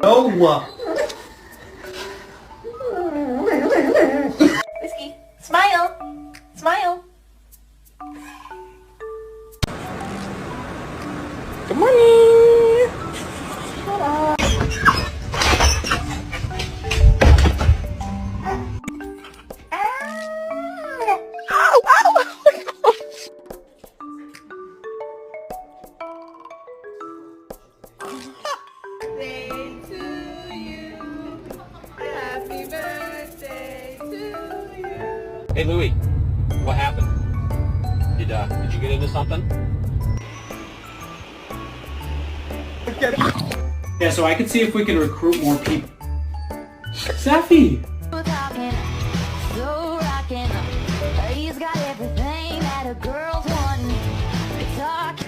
No. Whiskey, smile. Smile. Good morning. Birthday to you. Happy birthday to you. Hey Louie, what happened? Did you get into something? Yeah, so I can see if we can recruit more people. Safi!